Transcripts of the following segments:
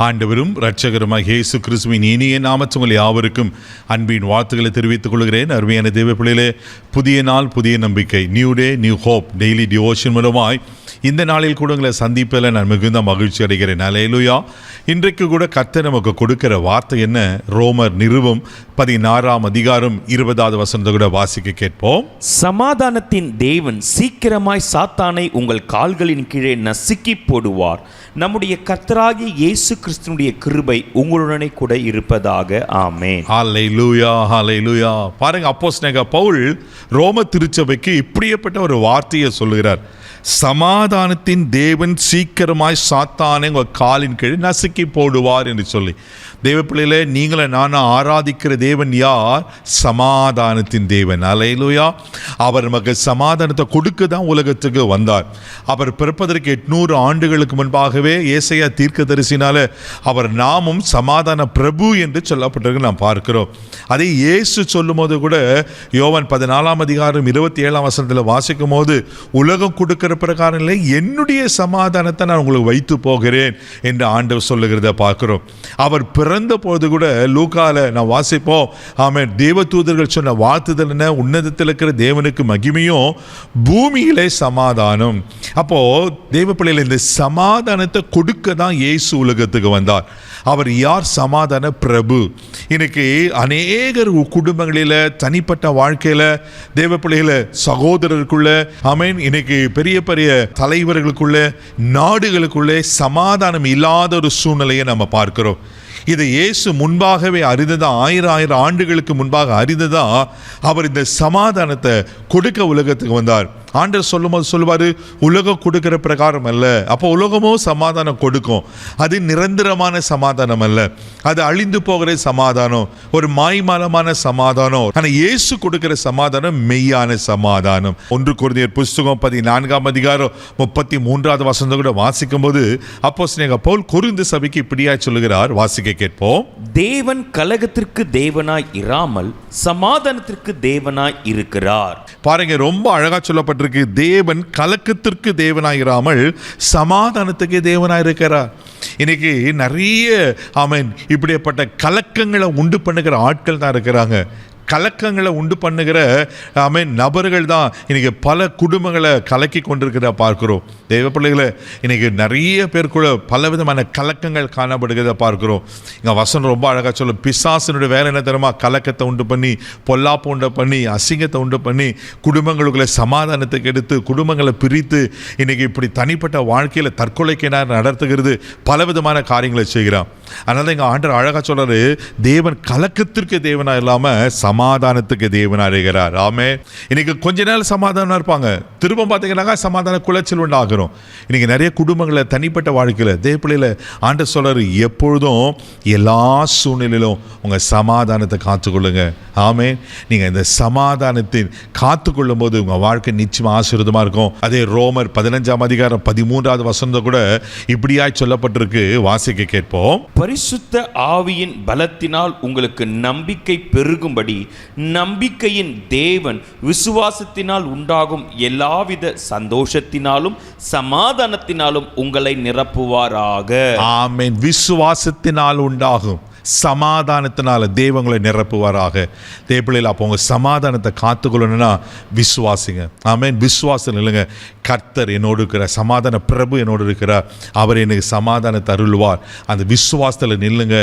ஆண்டவரும் இரட்சகருமாகிய இயேசு கிறிஸ்துவின் இனிய நாமத்தில் உங்கள் யாவருக்கும் அன்பின் வாழ்த்துக்களை தெரிவித்துக் கொள்கிறேன். அருமையான தேவ பிள்ளைகளே, புதிய நாள் புதிய நம்பிக்கை, new day new hope daily devotion மூலமாய் இந்த நாளில் கூட உங்களை சந்திப்பதில் நான் மிகுந்த மகிழ்ச்சி அடைகிறேன். அல்லேலூயா. இன்றைக்கு கூட கர்த்தர் நமக்கு கொடுக்கிற வார்த்தை என்ன? ரோமர் நிருபம் 16:20 கூட வாசிக்க கேட்போம். சமாதானத்தின் தேவன் சீக்கிரமாய் சாத்தானை உங்கள் கால்களின் கீழே நசுக்கி போடுவார். நம்முடைய கர்த்தராகிய இயேசு கிறிஸ்துவினுடைய கிருபை உங்களுடனே கூட இருப்பதாக. ஆமென். ஹல்லேலூயா, ஹல்லேலூயா. பாருங்க, அப்போஸ்தலனாகிய பவுல் ரோம திருச்சபைக்கு இப்படிப்பட்ட ஒரு வார்த்தையை சொல்லுகிறார். சமாதானத்தின் தேவன் சீக்கிரமாய் சாத்தானை உங்கள் காலின் கீழ் நசுக்கி போடுவார் என்று சொல்லி. தேவ பிள்ளைகளே, நீங்களே நானும் ஆராதிக்கிற தேவன் யார்? சமாதானத்தின் தேவன். அல்லேலூயா. அவர் நமக்கு சமாதானத்தை கொடுக்க தான் உலகத்துக்கு வந்தார். அவர் பிறப்பதற்கு 800 ஆண்டுகளுக்கு முன்பாகவே ஏசாயா தீர்க்கதரிசினால அவர் நாமும் சமாதான பிரபு என்று சொல்லப்பட்டிருக்கு நாம் பார்க்கிறோம். அதை இயேசு சொல்லும் போது கூட யோவான் 14:27 வாசிக்கும் போது, உலகம் கொடுக்கிற பிரகாரம் இல்லை, என்னுடைய சமாதானத்தை நான் உங்களுக்கு வைத்து போகிறேன் என்று ஆண்டவர் சொல்லுகிறத பார்க்கிறோம். அவர் பிறந்த போது கூட லூக்கால நான் வாசிப்போம். ஆமென். தேவ தூதர்கள் சொன்ன வார்த்தைகள் என்ன? உன்னதத்தில் இருக்கிற தேவனுக்கு மகிமையும் பூமியிலே சமாதானம். அப்போ தேவ பிள்ளைகள், இந்த சமாதானத்தை கொடுக்க தான் இயேசு உலகத்துக்கு வந்தார். அவர் யார்? சமாதான பிரபு. இன்னைக்கு அநேகர் குடும்பங்களில், தனிப்பட்ட வாழ்க்கையில், தேவ பிள்ளைகள சகோதரருக்குள்ள, ஆமென், இன்னைக்கு பெரிய பெரிய தலைவர்களுக்குள்ள, நாடுகளுக்குள்ளே சமாதானம் இல்லாத ஒரு சூழ்நிலையை நம்ம பார்க்கிறோம். இதை இயேசு முன்பாகவே அறிந்ததா, 1000 ஆண்டுகளுக்கு முன்பாக அறிந்ததா அவர் இந்த சமாதானத்தை கொடுக்க உலகத்துக்கு வந்தார். ஆண்டவர் சொல்லும்போது சொல்லுவார், உலகம் கொடுக்கிற பிரகாரம் அல்ல. அப்போ உலகமோ சமாதானம் கொடுக்கும், அது நிரந்தரமான சமாதானம் அல்ல, அது அழிந்து போகிற சமாதானம், ஒரு மாய்மாலமான சமாதானம். ஆனால் இயேசு கொடுக்கிற சமாதானம் மெய்யான சமாதானம். 1 கொரிந்தியர் புஸ்தகம் 14:33 கூட வாசிக்கும் போது அப்போஸ்தலனாகிய பவுல் கொரிந்து சபைக்கு இப்படியாய் சொல்லுகிறார். வாசிக்க கேட்போம். தேவன் கலகத்திற்கு தேவனாய் இராமல் சமாதானத்திற்கு தேவனாய் இருக்கிறார். பாருங்க, ரொம்ப அழகா சொல்லப்பட்டிருக்கு. தேவன் கலக்கத்திற்கு தேவனாயிராமல் சமாதானத்துக்கு தேவனாயிருக்கிறார். இன்னைக்கு நிறைய ஆமென் இப்படிப்பட்ட கலக்கங்களை உண்டு பண்ணுகிற ஆட்கள் தான் இருக்கிறாங்க. கலக்கங்களை உண்டு பண்ணுகிற ஆமென் நபர்கள் தான் இன்னைக்கு பல குடும்பங்களை கலக்கி கொண்டிருக்கிறத பார்க்கிறோம். தேவ பிள்ளைகளை, இன்னைக்கு நிறைய பேருக்குள்ள பல விதமான கலக்கங்கள் காணப்படுகிறத பார்க்கிறோம். இங்கே வசனம் ரொம்ப அழகாக சொல்ல, பிசாசினுடைய வேலை என்ன தெரியுமா? கலக்கத்தை உண்டு பண்ணி, பொல்லாப்பு உண்டு பண்ணி, அசிங்கத்தை உண்டு பண்ணி, குடும்பங்களுக்குள்ள சமாதானத்துக்கு எடுத்து, குடும்பங்களை பிரித்து, இன்னைக்கு இப்படி தனிப்பட்ட வாழ்க்கையில் தற்கொலைக்கு நடத்துகிறது, பல விதமான காரியங்களை செய்கிறான். அதனால எங்கள் ஆண்டவர் அழகாக சொல்றாரு, தேவன் கலக்கத்திற்கு தேவனாக இல்லாமல் சமாதானத்துக்கு தேவனாக இருக்கிறார். ஆமே. இன்னைக்கு கொஞ்ச நேரம் சமாதானம் இருப்பாங்க, திரும்ப பார்த்தீங்கன்னா சமாதான குலைச்சல் உண்டாகிறோம். இன்னைக்கு நிறைய குடும்பங்களை, தனிப்பட்ட வாழ்க்கையில் தேவ பிள்ளைகளை ஆண்டவர் சொல்றாரு, எப்பொழுதும் எல்லா சூழ்நிலையிலும் உங்கள் சமாதானத்தை காத்துக்கொள்ளுங்க. ஆமே. நீங்கள் இந்த சமாதானத்தின் காத்துக்கொள்ளும் போது உங்கள் வாழ்க்கை நிச்சயமாக ஆசீர்வாதமாக இருக்கும். அதே ரோமர் 15:13 கூட இப்படியாய் சொல்லப்பட்டிருக்கு. வாசிக்க கேட்போம். பரிசுத்த ஆவியின் பலத்தினால் உங்களுக்கு நம்பிக்கை பெருகும்படி நம்பிக்கையின் தேவன் விசுவாசத்தினால் உண்டாகும் எல்லாவித சந்தோஷத்தினாலும் சமாதானத்தினாலும் உங்களை நிரப்புவாராக. ஆமென். விசுவாசத்தினால் உண்டாகும் சமாதானத்தினால தேவங்களை நிரப்புவாராக. தேவப்பிள்ளையில் அப்போ உங்கள் சமாதானத்தை காத்துக்கொள்ளணும்னா விசுவாசிங்க. ஆமென். விசுவாசம் இல்லைங்க. கர்த்தர் என்னோடு இருக்கிறார், சமாதான பிரபு என்னோடு இருக்கிறார், அவர் எனக்கு சமாதானத்தை அருள்வார். அந்த விசுவாசத்தில் நில்லுங்க,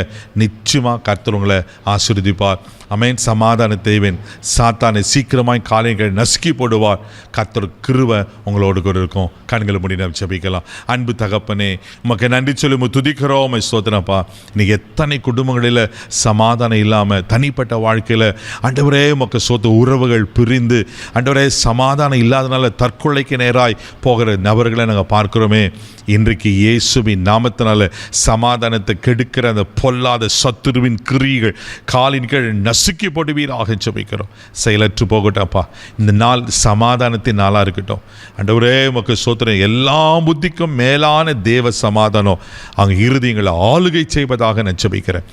நிச்சயமாக கர்த்தர் உங்களை ஆசீர்வதிப்பார். ஆமென். சமாதான தேவன் சாத்தானை சீக்கிரமாய் காலைகள் நசுக்கி போடுவார். கர்த்தர் கிருபை உங்களோடு கூட இருக்கும். கண்களை மூடி நாம் ஜெபிக்கலாம். அன்பு தகப்பனே, உமக்கு நன்றி சொல்லி துதிக்கிறோம், ஸ்தோத்திரப்பா. இன்னைக்கு எத்தனை குடும்பங்களில் சமாதானம் இல்லாமல், தனிப்பட்ட வாழ்க்கையில் ஆண்டவரே உமக்கு சொத்து உறவுகள் பிரிந்து, ஆண்டவரே சமாதானம் இல்லாதனால தற்கொலைக்கு நேராய் போகிற நபர்களை நாங்கள் பார்க்கிறோமே. இன்றைக்கு இயேசுவின் நாமத்தினால சமாதானத்தை கெடுக்கிற அந்த பொல்லாத சத்துருவின் கிரியைகள் காலின் கீழ் நசுக்கி போடுவீராக ஜெபிக்கிறோம். செயலற்று போகட்டப்பா. இந்த நாள் சமாதானத்தின் நாளாக இருக்கட்டும். ஆண்டவரே உமக்கு ஸ்தோத்திரம். எல்லா புத்திக்கும் மேலான தேவ சமாதானம் அங்கே இருதயங்களை ஆளுகை செய்வதாக நான் ஜெபிக்கிறேன்.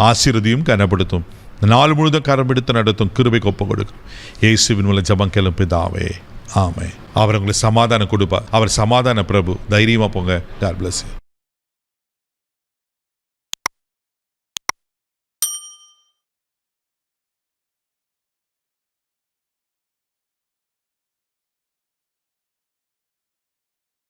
ஆசீர்வதியும் கனப்படுத்தும். நாள் முழுதும் கரம் எடுத்து நடத்தும் கிருபைக்கு ஒப்பு கொடுக்கும். இயேசுவின் மூலம் ஜெபம் கேளும் பிதாவே. ஆமென். அவர் உங்களுக்கு சமாதானம் கொடுப்பார். அவர் சமாதான பிரபு. தைரியமாக போங்க. God bless you.